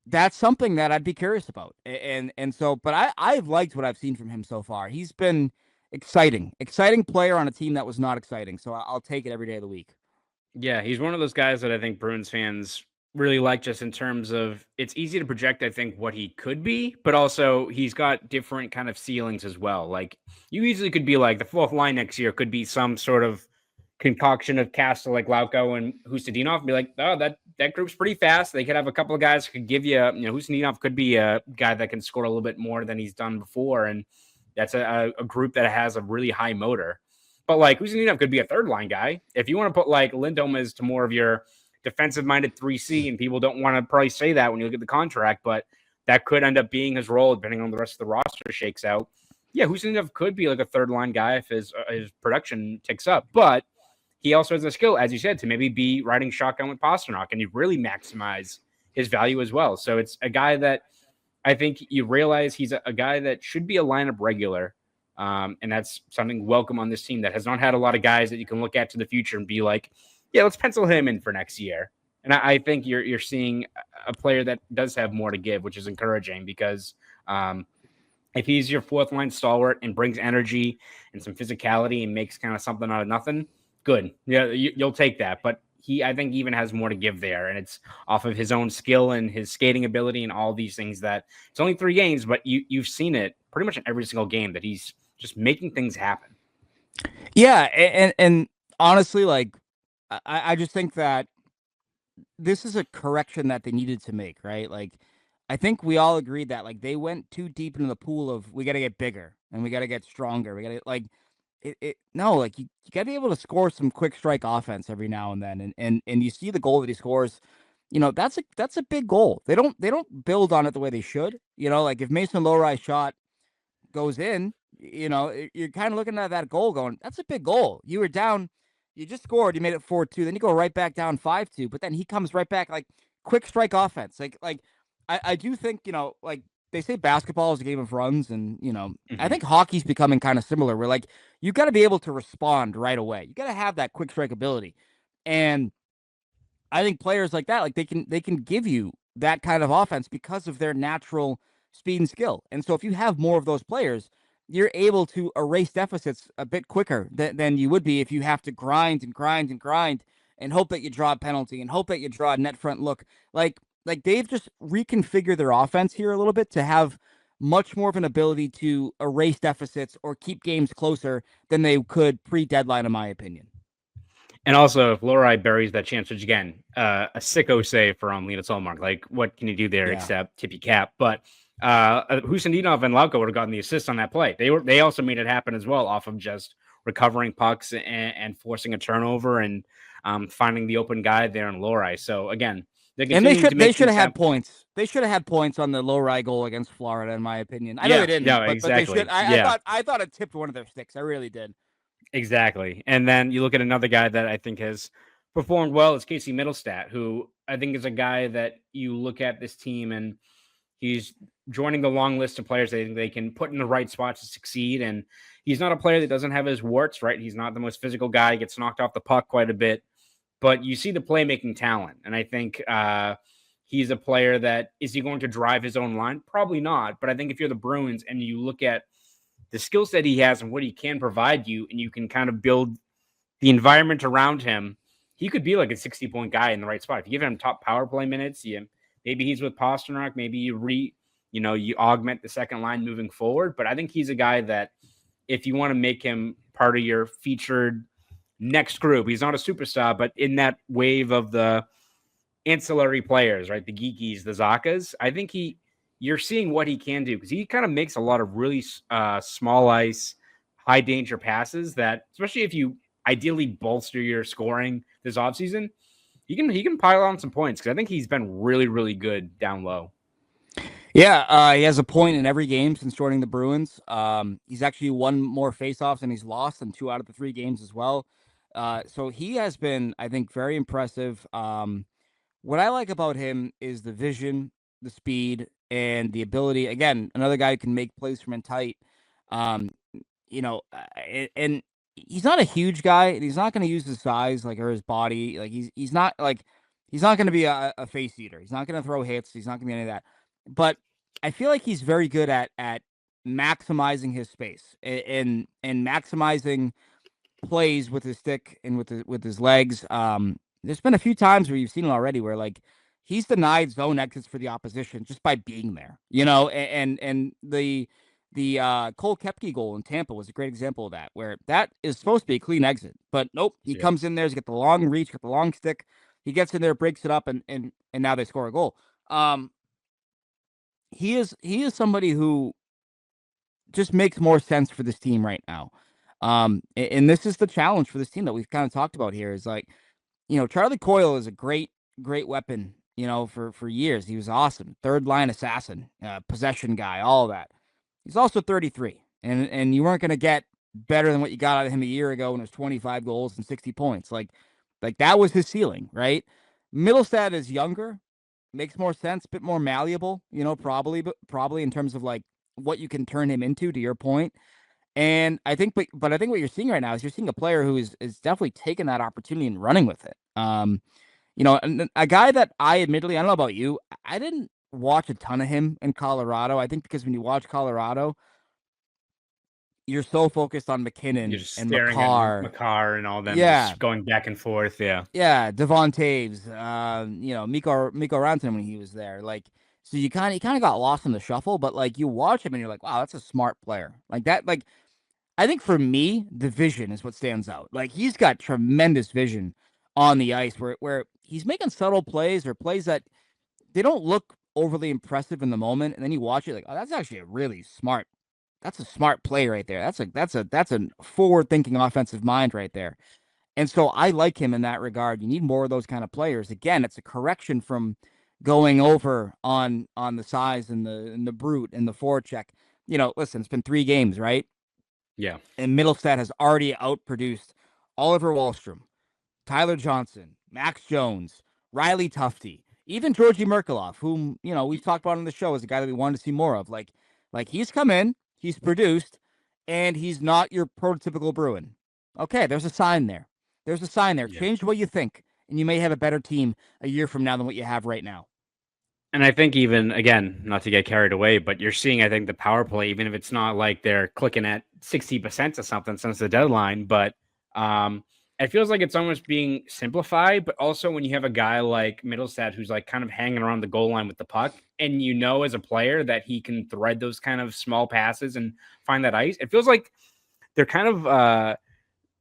that's something that I'd be curious about. And so, but I've liked what I've seen from him so far. He's been exciting player on a team that was not exciting. So I'll take it every day of the week. Yeah, he's one of those guys that I think Bruins fans really like, just in terms of it's easy to project, I think, what he could be, but also he's got different kind of ceilings as well. Like, you easily could be like the 4th line next year could be some sort of concoction of Castle, like Lauko and Khusnutdinov, and be like, oh, that group's pretty fast. They could have a couple of guys who could give you, Khusnutdinov could be a guy that can score a little bit more than he's done before, and that's a group that has a really high motor. But like, Khusnutdinov could be a 3rd line guy. If you want to put like Lindholm as to more of your defensive minded 3C, and people don't want to probably say that when you look at the contract, but that could end up being his role, depending on the rest of the roster shakes out. Yeah, Khusnutdinov could be like a third line guy if his production ticks up, but he also has the skill, as you said, to maybe be riding shotgun with Pastrnak and you really maximize his value as well. So it's a guy that I think you realize he's a guy that should be a lineup regular. And that's something welcome on this team that has not had a lot of guys that you can look at to the future and be like, yeah, let's pencil him in for next year. And I think you're seeing a player that does have more to give, which is encouraging because if he's your fourth line stalwart and brings energy and some physicality and makes kind of something out of nothing, good. Yeah, you'll take that. But I think even has more to give there, and it's off of his own skill and his skating ability and all these things that it's only 3 games, but you've seen it pretty much in every single game that he's just making things happen. Yeah, and honestly, like I just think that this is a correction that they needed to make, right? Like I think we all agreed that like they went too deep into the pool of we got to get bigger and we got to get stronger. We got to like no, like you got to be able to score some quick strike offense every now and then, and you see the goal that he scores. You know, that's a big goal. They don't build on it the way they should. You know, like if Mason Lohrei's shot goes in, you know, you're kind of looking at that goal going, that's a big goal. You were down, you just scored, you made it 4-2, then you go right back down 5-2, but then he comes right back, like quick strike offense. Like I do think, you know, like they say basketball is a game of runs, and, you know, I think hockey's becoming kind of similar where like you got to be able to respond right away. You got to have that quick strike ability. And I think players like that, like they can give you that kind of offense because of their natural speed and skill. And so if you have more of those players, you're able to erase deficits a bit quicker than you would be if you have to grind and grind and grind and hope that you draw a penalty and hope that you draw a net front look. Like they've just reconfigured their offense here a little bit to have much more of an ability to erase deficits or keep games closer than they could pre-deadline, in my opinion. And also, if Lohrei buries that chance, which again, a sicko save from Linus Ullmark, like what can you do there except tip your cap? But Khusnutdinov and Lauko would have gotten the assist on that play. They also made it happen as well off of just recovering pucks and forcing a turnover and finding the open guy there in Lohrei. So again, they should have had points. They should have had points on the Lohrei goal against Florida, in my opinion. I know they didn't, but they should. I thought it tipped one of their sticks. I really did. Exactly. And then you look at another guy that I think has performed well is Casey Mittelstadt, who I think is a guy that you look at this team and he's joining the long list of players they can put in the right spot to succeed. And he's not a player that doesn't have his warts, right? He's not the most physical guy. He gets knocked off the puck quite a bit, but you see the playmaking talent. And I think he's a player that, is he going to drive his own line? Probably not. But I think if you're the Bruins and you look at the skill set he has and what he can provide you, and you can kind of build the environment around him, he could be like a 60-point guy in the right spot. If you give him top power play minutes, maybe he's with Pastrnak, maybe you augment the second line moving forward. But I think he's a guy that if you want to make him part of your featured next group, he's not a superstar, but in that wave of the ancillary players, right? The Geekies, the Zakas, I think you're seeing what he can do because he kind of makes a lot of really small ice, high danger passes that, especially if you ideally bolster your scoring this offseason, he can pile on some points because I think he's been really, really good down low. Yeah, he has a point in every game since joining the Bruins. He's actually won more faceoffs than he's lost in 2 out of the 3 games as well. So he has been, I think, very impressive. What I like about him is the vision, the speed, and the ability. Again, another guy who can make plays from in tight. You know, and he's not a huge guy, and he's not going to use his size or his body. Like he's not going to be a face eater. He's not going to throw hits. He's not going to be any of that. But I feel like he's very good at maximizing his space and maximizing plays with his stick and with his legs. There's been a few times where you've seen it already where he's denied zone exits for the opposition just by being there, you know, and the Cole Koepke goal in Tampa was a great example of that, where that is supposed to be a clean exit, but nope, he comes in there, he's got the long reach, got the long stick, he gets in there, breaks it up, and now they score a goal. He is somebody who just makes more sense for this team right now. And this is the challenge for this team that we've kind of talked about here is Charlie Coyle is a great weapon for years. He was awesome. Third line assassin, possession guy, all of that. He's also 33, and you weren't going to get better than what you got out of him a year ago when it was 25 goals and 60 points. Like that was his ceiling, right? Mittelstadt is younger, makes more sense, a bit more malleable, probably in terms of like what you can turn him into, to your point. And I think, but I think what you're seeing right now is you're seeing a player who is definitely taking that opportunity and running with it. And a guy that I admittedly, I don't know about you, I didn't watch a ton of him in Colorado. I think because when you watch Colorado, you're so focused on McKinnon You're just and staring Makar. at Makar and all them Yeah. just going back and forth. Yeah. Yeah, Devon Taves, Mikko Rantanen when he was there. Like, so you kind of got lost in the shuffle, but like you watch him and you're like, wow, that's a smart player. Like that, like I think for me, the vision is what stands out. Like he's got tremendous vision on the ice where he's making subtle plays or plays that they don't look overly impressive in the moment, and then you watch it like, oh, that's actually a really smart. That's a smart play right there. That's a forward-thinking offensive mind right there. And so I like him in that regard. You need more of those kind of players. Again, it's a correction from going over on the size and the brute and the forecheck. Listen, it's been 3 games, right? Yeah. And Mittelstadt has already outproduced Oliver Wahlstrom, Tyler Johnson, Max Jones, Riley Tufte, even Georgi Merkulov, whom, we've talked about on the show as a guy that we wanted to see more of. Like he's come in, he's produced, and he's not your prototypical Bruin. Okay, there's a sign there. There's a sign there. Yeah. Change what you think, and you may have a better team a year from now than what you have right now. And I think even, again, not to get carried away, but you're seeing, I think, the power play, even if it's not like they're clicking at 60% or something since the deadline, but it feels like it's almost being simplified. But also when you have a guy like Mittelstadt who's like kind of hanging around the goal line with the puck, and as a player that he can thread those kind of small passes and find that ice, it feels like they're kind of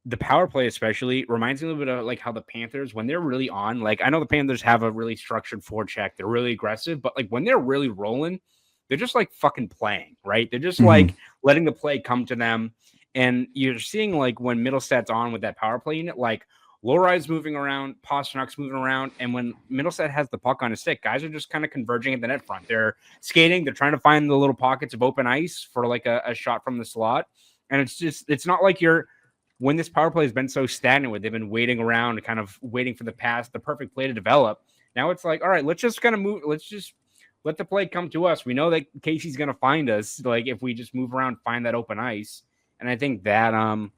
the power play especially reminds me a little bit of like how the Panthers, when they're really on, like I know the Panthers have a really structured forecheck. They're really aggressive, but like when they're really rolling, they're just like fucking playing, right? They're just like letting the play come to them. And you're seeing like when Mittelstadt's on with that power play unit, like Lorai's moving around, Pasternak's moving around. And when Mittelstadt has the puck on his stick, guys are just kind of converging at the net front. They're skating. They're trying to find the little pockets of open ice for like a shot from the slot. And it's not like when this power play has been so stagnant with, they've been waiting around, kind of waiting for the perfect play to develop. Now it's like, all right, let's just kind of move. Let's just let the play come to us. We know that Casey's going to find us. Like if we just move around, find that open ice. And I think that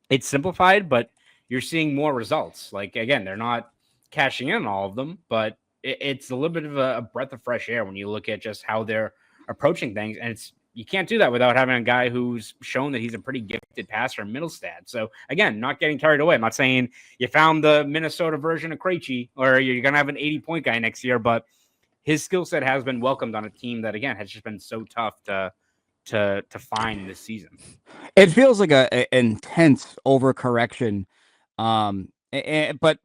it's simplified, but you're seeing more results. Like, again, they're not cashing in on all of them, but it's a little bit of a breath of fresh air when you look at just how they're approaching things. And you can't do that without having a guy who's shown that he's a pretty gifted passer in Mittelstadt. So, again, not getting carried away. I'm not saying you found the Minnesota version of Krejci or you're going to have an 80-point guy next year, but his skill set has been welcomed on a team that, again, has just been so tough to find this season. It feels like an intense overcorrection, but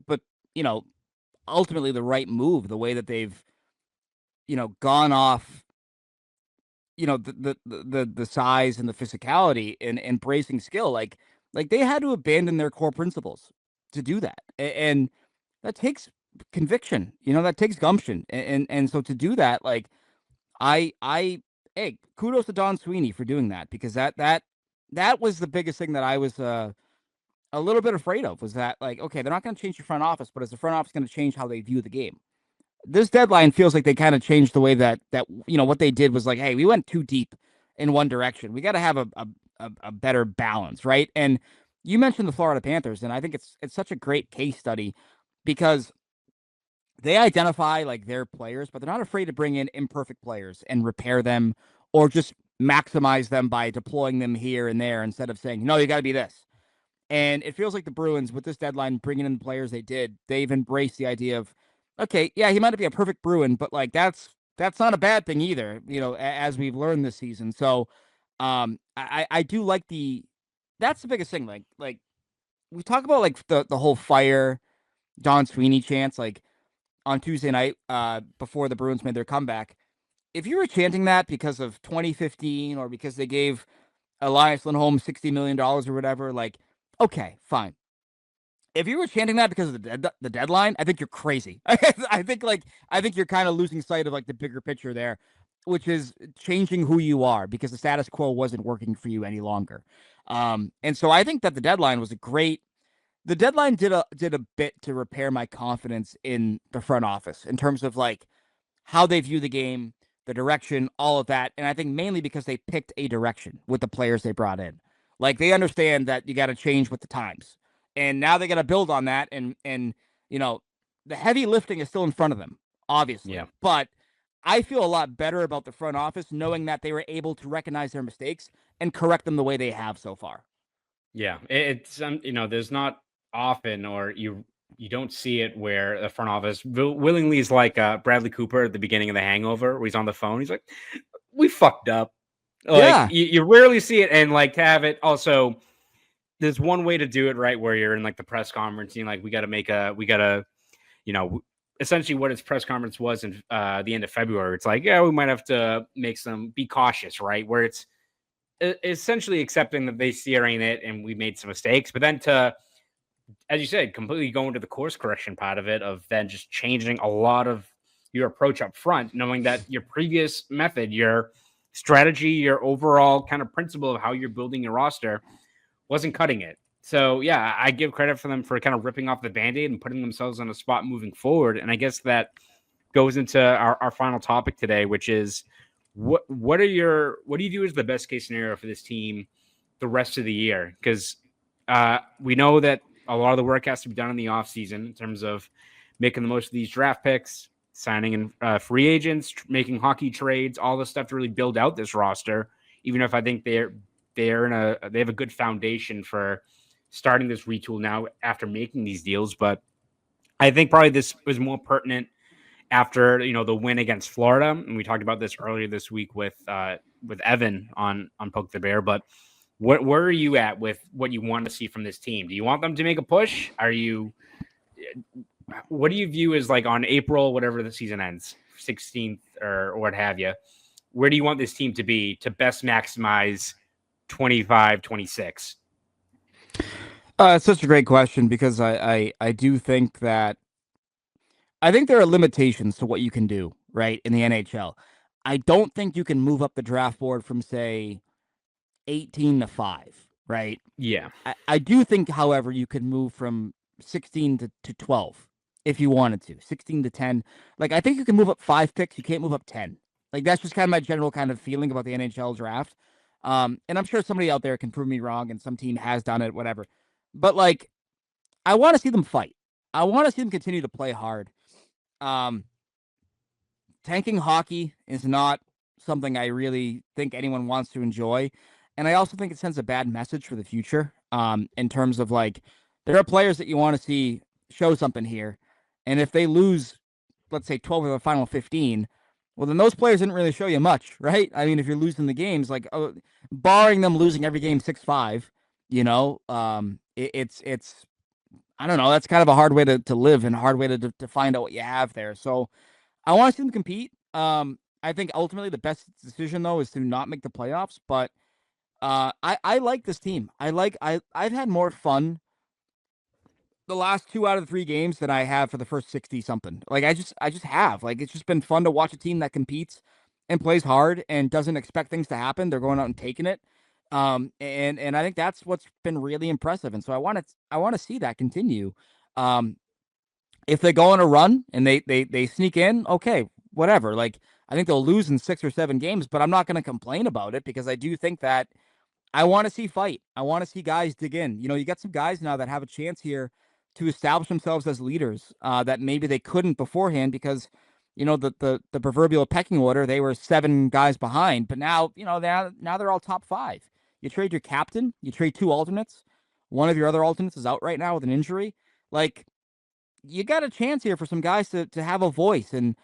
ultimately the right move. The way that they've gone off the size and the physicality and embracing skill, like they had to abandon their core principles to do that, and that takes conviction. That takes gumption, and so to do that, like hey, kudos to Don Sweeney for doing that, because that was the biggest thing that I was a little bit afraid of, was that, like, okay, they're not going to change the front office, but is the front office going to change how they view the game? This deadline feels like they kind of changed the way that what they did was like, hey, we went too deep in one direction. We got to have a better balance, right? And you mentioned the Florida Panthers, and I think it's such a great case study because they identify like their players, but they're not afraid to bring in imperfect players and repair them, or just maximize them by deploying them here and there instead of saying, no, you got to be this. And it feels like the Bruins, with this deadline, bringing in the players they did, they've embraced the idea of, okay, yeah, he might not be a perfect Bruin, but like that's not a bad thing either, as we've learned this season. So I do like that's the biggest thing. Like we talk about like the whole fire Don Sweeney chants, like on Tuesday night, before the Bruins made their comeback. If you were chanting that because of 2015 or because they gave Elias Lindholm $60 million or whatever, like, okay, fine. If you were chanting that because of the deadline, I think you're crazy. I think you're kind of losing sight of like the bigger picture there, which is changing who you are because the status quo wasn't working for you any longer. And so I think that the deadline was a great. The deadline did a bit to repair my confidence in the front office in terms of like how they view the game, the direction, all of that. And I think mainly because they picked a direction with the players they brought in. Like they understand that you got to change with the times. And now they got to build on that. And you know, the heavy lifting is still in front of them, obviously. Yeah. But I feel a lot better about the front office knowing that they were able to recognize their mistakes and correct them the way they have so far. Yeah, it's there's not often, or you don't see it where the front office willingly is like Bradley Cooper at the beginning of The Hangover, where he's on the phone. He's like, "We fucked up." Like Yeah. you rarely see it, and like to have it also. There's one way to do it right, where you're in like the press conference, and like we got to, you know, essentially what its press conference was in the end of February. It's like, yeah, we might have to be cautious, right? Where it's essentially accepting that they steering it and we made some mistakes, but then to, as you said, completely go into the course correction part of it, of then just changing a lot of your approach up front, knowing that your previous method, your strategy, your overall kind of principle of how you're building your roster wasn't cutting it. So yeah, I give credit for them for kind of ripping off the Band-Aid and putting themselves on a spot moving forward. And I guess that goes into our final topic today, which is what do you do as the best case scenario for this team the rest of the year? Because we know that a lot of the work has to be done in the offseason in terms of making the most of these draft picks, signing in free agents, making hockey trades, all this stuff to really build out this roster. Even if I think they have a good foundation for starting this retool now after making these deals, but I think probably this was more pertinent after the win against Florida, and we talked about this earlier this week with Evan on Poke the Bear. But where are you at with what you want to see from this team? Do you want them to make a push? What do you view as like on April, whatever the season ends, 16th or what have you? Where do you want this team to be to best maximize 25-26? It's such a great question because I do think that I think there are limitations to what you can do, right, in the NHL. I don't think you can move up the draft board from, say, 18 to 5, right? Yeah. I do think, however, you could move from 16 to 12 if you wanted to, 16 to 10. Like, I think you can move up 5 picks. You can't move up 10. Like, that's just kind of my general kind of feeling about the NHL draft. And I'm sure somebody out there can prove me wrong and some team has done it, whatever. But, like, I want to see them fight. I want to see them continue to play hard. Tanking hockey is not something I really think anyone wants to enjoy. And I also think it sends a bad message for the future. In terms of like, there are players that you want to see show something here. And if they lose, let's say 12 of the final 15, well, then those players didn't really show you much, right? I mean, if you're losing the games, like barring them losing every game 6-5, it's I don't know. That's kind of a hard way to live and a hard way to find out what you have there. So I want to see them compete. I think ultimately the best decision though is to not make the playoffs. But I like this team. I've had more fun the last 2 out of the 3 games than I have for the first 60 something. Like I just have. Like it's just been fun to watch a team that competes and plays hard and doesn't expect things to happen. They're going out and taking it. And I think that's what's been really impressive. And so I want to see that continue. If they go on a run and they sneak in, okay, whatever. Like I think they'll lose in 6 or 7 games, but I'm not going to complain about it because I do think that I want to see fight. I want to see guys dig in. You got some guys now that have a chance here to establish themselves as leaders that maybe they couldn't beforehand because the proverbial pecking order, they were 7 guys behind, but now now they're all top 5. You trade your captain, you trade 2 alternates. One of your other alternates is out right now with an injury. Like you got a chance here for some guys to have a voice, and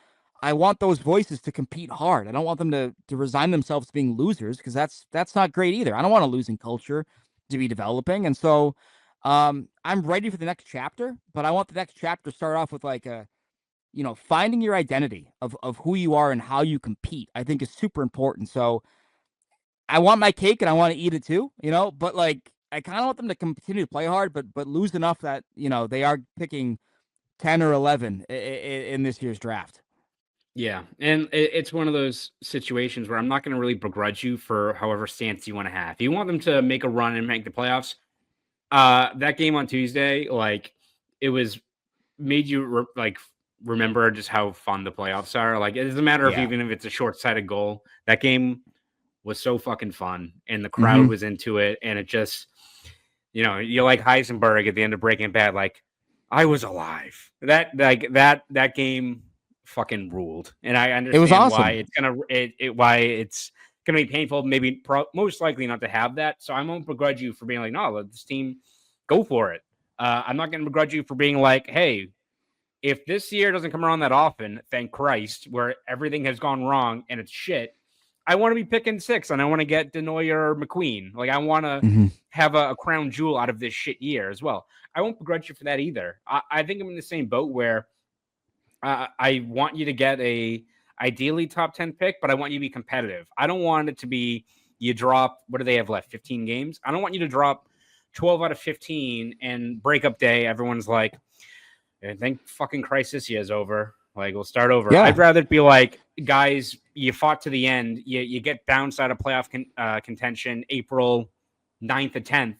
I want those voices to compete hard. I don't want them to resign themselves to being losers because that's not great either. I don't want a losing culture to be developing, and so I'm ready for the next chapter. But I want the next chapter to start off with like finding your identity of who you are and how you compete. I think is super important. So I want my cake and I want to eat it too, but like kind of want them to continue to play hard, but lose enough that they are picking 10 or 11 in this year's draft. Yeah, and it's one of those situations where I'm not going to really begrudge you for however stance you want to have. If you want them to make a run and make the playoffs, that game on Tuesday, like it was made you remember just how fun the playoffs are. Like it doesn't matter if even if it's a short-sighted goal. That game was so fucking fun, and the crowd was into it, and it just, you're like Heisenberg at the end of Breaking Bad, like I was alive. That game fucking ruled, and I understand awesome. why it's gonna be painful. Maybe most likely not to have that. So I won't begrudge you for being like, no, let this team go for it. I'm not gonna begrudge you for being like, hey, if this year doesn't come around that often, thank Christ, where everything has gone wrong and it's shit. I want to be picking 6, and I want to get Denoyer or McQueen. Like I want to have a crown jewel out of this shit year as well. I won't begrudge you for that either. I think I'm in the same boat where I want you to get a ideally top 10 pick, but I want you to be competitive. I don't want it to be you drop, what do they have left? 15 games. I don't want you to drop 12 out of 15 and breakup day. Everyone's like, I think fucking Christ this year's over. Like we'll start over. Yeah. I'd rather it be like, guys, you fought to the end. You get downside of playoff contention April 9th or 10th,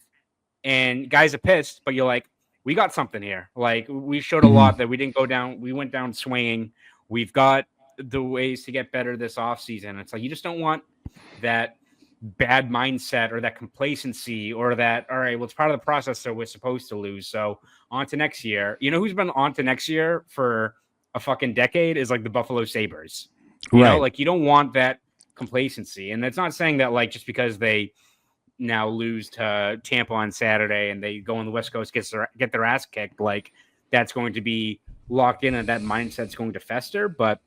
and guys are pissed, but you're like, we got something here. Like we showed a lot that we didn't go down. We went down swinging. We've got the ways to get better this offseason. It's like, you just don't want that bad mindset or that complacency or that, all right, well, it's part of the process, so we're supposed to lose. So on to next year. You know who's been on to next year for a fucking decade is like the Buffalo Sabres. You know, like you don't want that complacency. And that's not saying that like just because they now lose to Tampa on Saturday and they go on the West Coast, get their ass kicked, like that's going to be locked in and that mindset's going to fester. But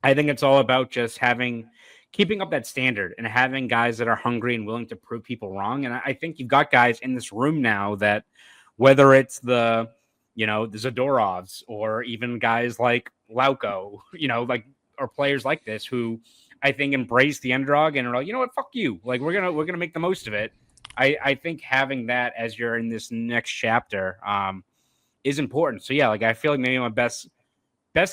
I think it's all about just keeping up that standard and having guys that are hungry and willing to prove people wrong. And I think you've got guys in this room now that, whether it's the Zadorovs or even guys like Lauko, or players like this who I think embrace the underdog and are like, you know what, fuck you. Like we're gonna make the most of it. I think having that as you're in this next chapter is important. So yeah, like I feel like maybe my best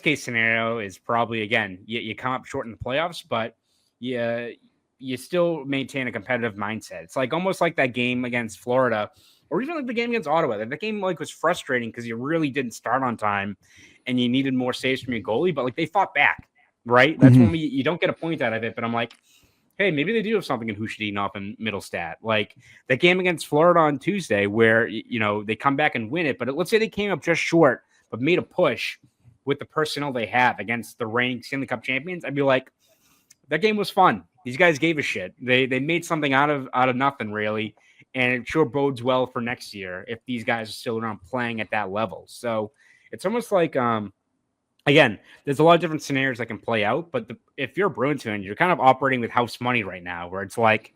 case scenario is probably, again, you come up short in the playoffs, but you still maintain a competitive mindset. It's like almost like that game against Florida, or even like the game against Ottawa. That game like was frustrating because you really didn't start on time and you needed more saves from your goalie, but like they fought back, right? That's when you don't get a point out of it. But I'm like, hey, maybe they do have something in Khusnutdinov and Mittelstadt. Like that game against Florida on Tuesday where, they come back and win it. But let's say they came up just short, but made a push with the personnel they have against the reigning Stanley Cup champions. I'd be like, that game was fun. These guys gave a shit. They made something out of nothing, really. And it sure bodes well for next year if these guys are still around playing at that level. So it's almost like, again, there's a lot of different scenarios that can play out. But if you're a Bruins fan, you're kind of operating with house money right now, where it's like,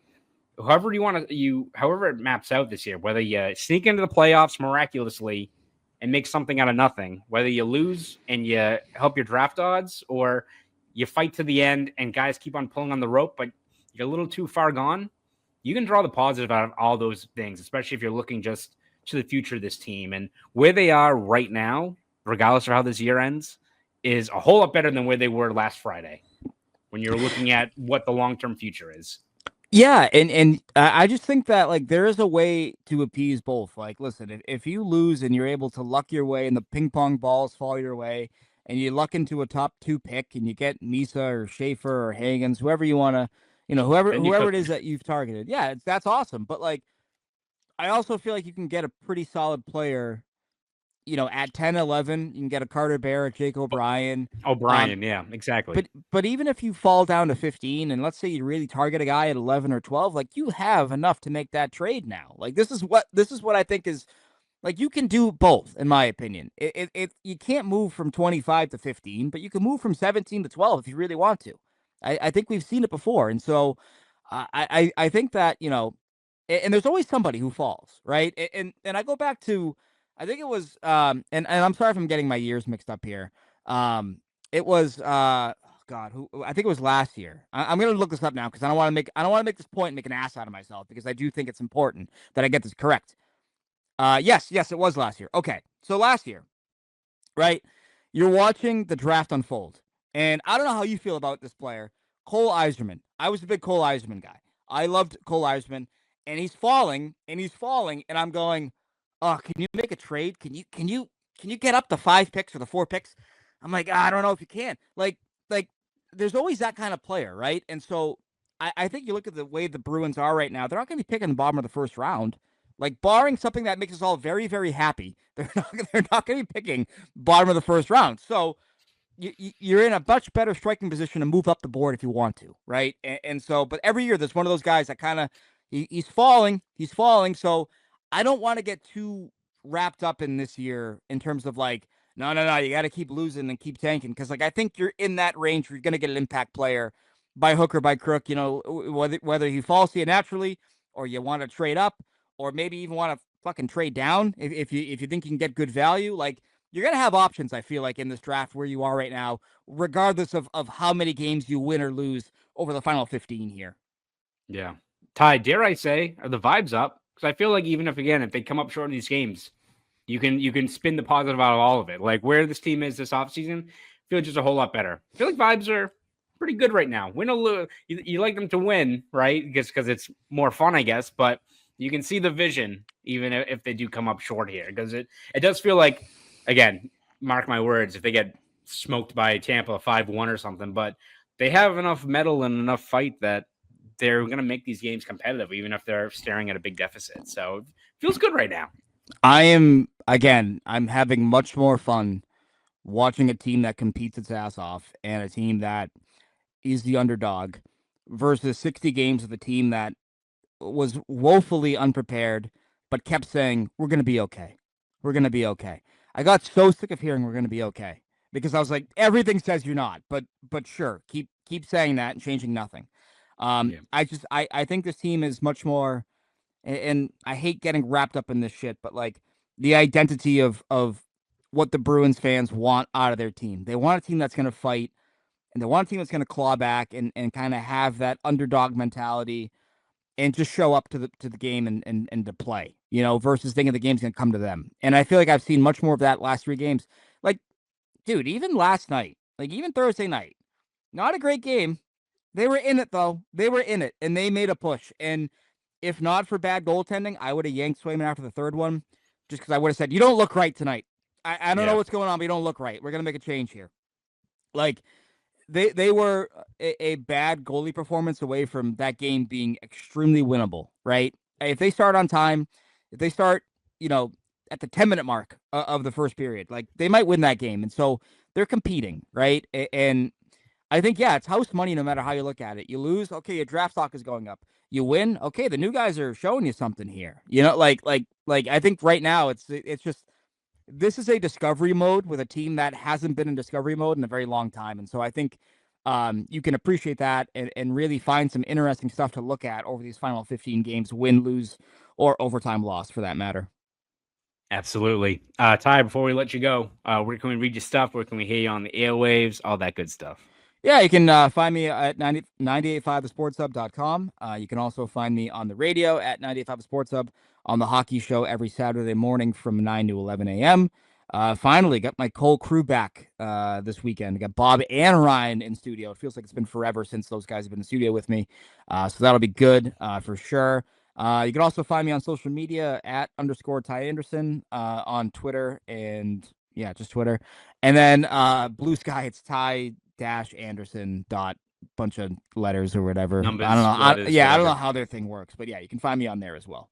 however it maps out this year, whether you sneak into the playoffs miraculously and make something out of nothing, whether you lose and you help your draft odds, or you fight to the end and guys keep on pulling on the rope, but you're a little too far gone, you can draw the positive out of all those things, especially if you're looking just to the future of this team. And where they are right now, regardless of how this year ends, is a whole lot better than where they were last Friday when you're looking at what the long-term future is. Yeah, and I just think that like there is a way to appease both. Like, listen, if you lose and you're able to luck your way and the ping pong balls fall your way and you luck into a top 2 pick and you get Misa or Schaefer or Hagens, whoever you want to, whoever it is that you've targeted. Yeah, that's awesome. But like, I also feel like you can get a pretty solid player, at 10, 11, you can get a Carter Barrett, Jake O'Brien. Yeah, exactly. But even if you fall down to 15 and let's say you really target a guy at 11 or 12, like you have enough to make that trade now. Like this is what I think is like, you can do both, in my opinion. You can't move from 25 to 15, but you can move from 17 to 12 if you really want to. I think we've seen it before. And so I think that, and there's always somebody who falls, right? And I go back to, I think it was, and I'm sorry if I'm getting my years mixed up here. It was, God, who I think it was last year. I'm going to look this up now because I don't want to make this point and make an ass out of myself because I do think it's important that I get this correct. Yes, it was last year. Okay, so last year, right? You're watching the draft unfold, and I don't know how you feel about this player, Cole Eiserman. I was a big Cole Eiserman guy. I loved Cole Eiserman, and he's falling, and I'm going, oh, can you make a trade? Can you get up the 5 picks or the 4 picks? I'm like, I don't know if you can. Like, there's always that kind of player, right? And so I think you look at the way the Bruins are right now, they're not going to be picking the bottom of the first round. Like, barring something that makes us all very, very happy, they're not going to be picking bottom of the first round. So you're in a much better striking position to move up the board if you want to, right? And so, but every year there's one of those guys that kind of he's falling. So I don't want to get too wrapped up in this year in terms of like, no, you got to keep losing and keep tanking because like I think you're in that range where you're going to get an impact player by hook or by crook. You know, whether he falls to you naturally or you want to trade up or maybe even want to fucking trade down if you think you can get good value. Like, you're going to have options, I feel like, in this draft where you are right now, regardless of how many games you win or lose over the final 15 here. Yeah. Ty, dare I say, are the vibes up? Because I feel like even if they come up short in these games, you can spin the positive out of all of it. Like where this team is this offseason, I feel just a whole lot better. I feel like vibes are pretty good right now. Win or lose, you like them to win, right? Because it's more fun, I guess. But you can see the vision, even if they do come up short here. Because it does feel like, again, mark my words, if they get smoked by Tampa 5-1 or something, but they have enough mettle and enough fight that they're going to make these games competitive, even if they're staring at a big deficit. So it feels good right now. I'm having much more fun watching a team that competes its ass off and a team that is the underdog versus 60 games of a team that was woefully unprepared, but kept saying, we're going to be okay. We're going to be okay. I got so sick of hearing we're going to be okay because I was like, everything says you're not, but sure, keep saying that and changing nothing. I think this team is much more, and I hate getting wrapped up in this shit, but like the identity of what the Bruins fans want out of their team. They want a team that's going to fight, and they want a team that's going to claw back and kind of have that underdog mentality and just show up to the game and to play, you know, versus thinking the game's going to come to them. And I feel like I've seen much more of that last 3 games. Like, dude, even last night, like even Thursday night, not a great game. They were in it, though. They were in it, and they made a push. And if not for bad goaltending, I would have yanked Swayman after the third one just because I would have said, you don't look right tonight. I don't know what's going on, but you don't look right. We're going to make a change here. Like, they were a bad goalie performance away from that game being extremely winnable, right? If they start on time, if they start, you know, at the 10-minute mark of the first period, like they might win that game. And so they're competing, right? And I think, it's house money no matter how you look at it. You lose, okay, your draft stock is going up. You win, okay, the new guys are showing you something here. You know, like I think right now it's just, this is a discovery mode with a team that hasn't been in discovery mode in a very long time. And so I think you can appreciate that and really find some interesting stuff to look at over these final 15 games, win, lose, or overtime loss for that matter. Absolutely. Ty, before we let you go, where can we read your stuff? Where can we hear you on the airwaves? All that good stuff. Yeah, you can find me at 985thesportshub.com. You can also find me on the radio at 985 The Sports Hub, on the hockey show every Saturday morning from 9 to 11 a.m. Finally, got my Cole crew back this weekend. I got Bob and Ryan in studio. It feels like it's been forever since those guys have been in studio with me. So that'll be good for sure. You can also find me on social media at _Ty Anderson on Twitter and just Twitter. And then Blue Sky, it's Ty-Anderson bunch of letters or whatever. Numbers, I don't know. letters, I don't know how their thing works, but you can find me on there as well.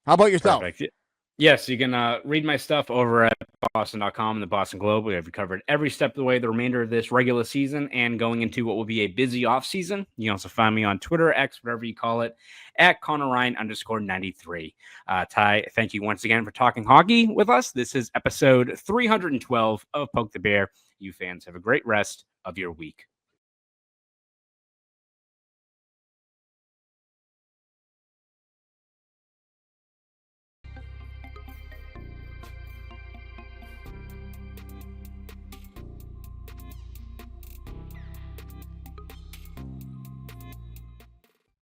How about yourself? Perfect. Yes, you can read my stuff over at Boston.com and the Boston Globe. We have covered every step of the way the remainder of this regular season and going into what will be a busy offseason. You can also find me on Twitter, X, whatever you call it, at Conor Ryan _93. Ty, thank you once again for talking hockey with us. This is episode 312 of Poke the Bear. You fans have a great rest of your week.